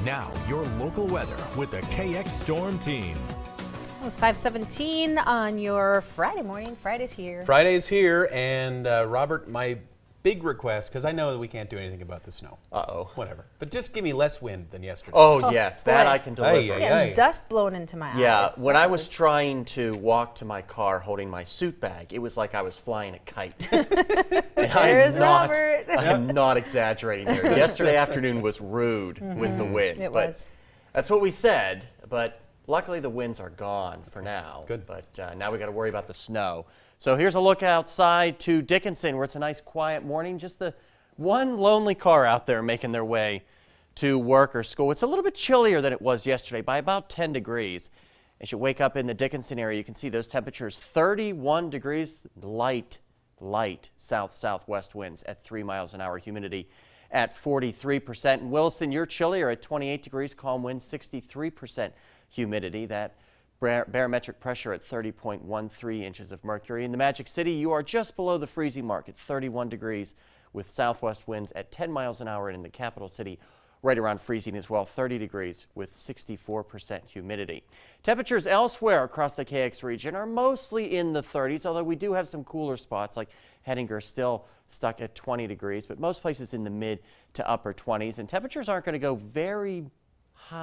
Now, your local weather with the KX Storm Team. It's 5:17 on your Friday morning. Friday's here. Friday's here, and Robert, my big request, because I know that we can't do anything about the snow. Uh-oh. Whatever. But just give me less wind than yesterday. Oh, yes, that boy. I can deliver. It's getting dust blown into my eyes. Yeah, when I was trying to walk to my car holding my suit bag, it was like I was flying a kite. There's Robert. I'm not exaggerating here. Yesterday afternoon was rude with the winds. It was. That's what we said, but luckily the winds are gone for now. Good. But now we got to worry about the snow. So here's a look outside to Dickinson, where it's a nice quiet morning. Just the one lonely car out there making their way to work or school. It's a little bit chillier than it was yesterday by about 10 degrees. As you wake up in the Dickinson area, you can see those temperatures 31 degrees, light south-southwest winds at 3 miles an hour, humidity at 43%. In Williston, you're chillier at 28 degrees, calm winds, 63% humidity. That barometric pressure at 30.13 inches of mercury. In the Magic City, you are just below the freezing mark at 31 degrees with southwest winds at 10 miles an hour. And in the capital city, right around freezing as well, 30 degrees with 64% humidity. Temperatures elsewhere across the KX region are mostly in the 30s, although we do have some cooler spots like Hettinger still stuck at 20 degrees, but most places in the mid to upper 20s. And temperatures aren't going to go very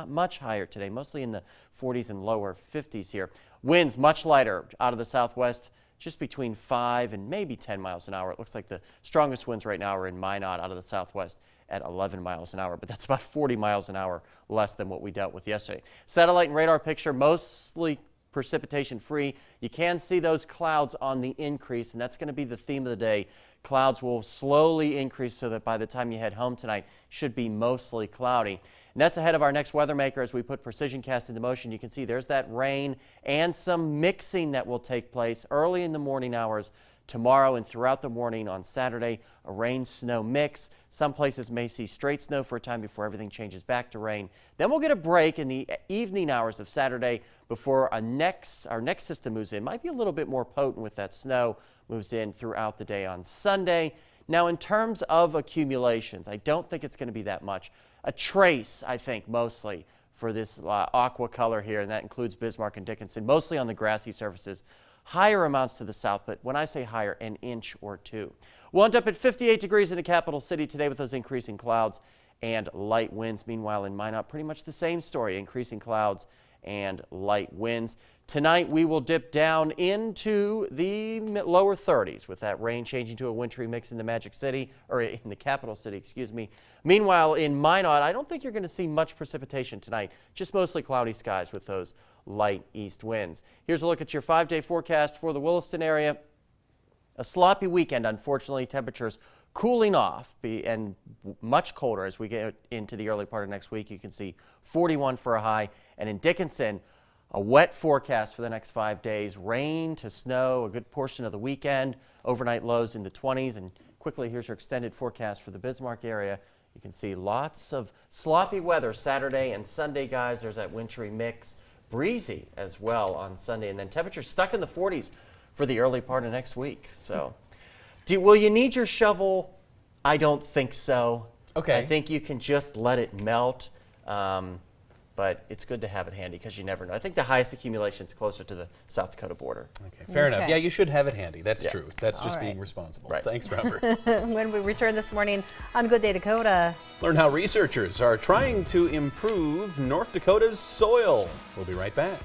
much higher today, mostly in the 40s and lower 50s here. Winds much lighter out of the southwest, just between 5 and maybe 10 miles an hour. It looks like the strongest winds right now are in Minot out of the southwest at 11 miles an hour, but that's about 40 miles an hour less than what we dealt with yesterday. Satellite and radar picture mostly precipitation free. You can see those clouds on the increase, and that's going to be the theme of the day. Clouds will slowly increase so that by the time you head home tonight, should be mostly cloudy. And that's ahead of our next weather maker as we put precision cast into motion. You can see there's that rain and some mixing that will take place early in the morning hours tomorrow and throughout the morning on Saturday. A rain-snow mix. Some places may see straight snow for a time before everything changes back to rain. Then we'll get a break in the evening hours of Saturday before our next system moves in. Might be a little bit more potent with that snow. Moves in throughout the day on Sunday. Now, in terms of accumulations, I don't think it's going to be that much. A trace, I think, mostly for this aqua color here, and that includes Bismarck and Dickinson, mostly on the grassy surfaces. Higher amounts to the south, but when I say higher, an inch or two. We'll end up at 58 degrees in the capital city today with those increasing clouds and light winds. Meanwhile, in Minot, pretty much the same story, increasing clouds and light winds. Tonight, we will dip down into the lower 30s with that rain changing to a wintry mix in the Magic City, or in the capital city, excuse me. Meanwhile, in Minot, I don't think you're going to see much precipitation tonight, just mostly cloudy skies with those light east winds. Here's a look at your 5-day forecast for the Williston area. A sloppy weekend, unfortunately. Temperatures cooling off and much colder as we get into the early part of next week. You can see 41 for a high. And in Dickinson, a wet forecast for the next 5 days. Rain to snow a good portion of the weekend. Overnight lows in the 20s. And quickly, here's your extended forecast for the Bismarck area. You can see lots of sloppy weather Saturday and Sunday, guys. There's that wintry mix. Breezy as well on Sunday. And then temperatures stuck in the 40s for the early part of next week. So, will you need your shovel? I don't think so. Okay. I think you can just let it melt. But it's good to have it handy because you never know. I think the highest accumulation is closer to the South Dakota border. Okay, fair enough. Yeah, you should have it handy. That's true. That's just right. being responsible. Right. Thanks, Robert. When we return this morning on Good Day Dakota. Learn how researchers are trying to improve North Dakota's soil. We'll be right back.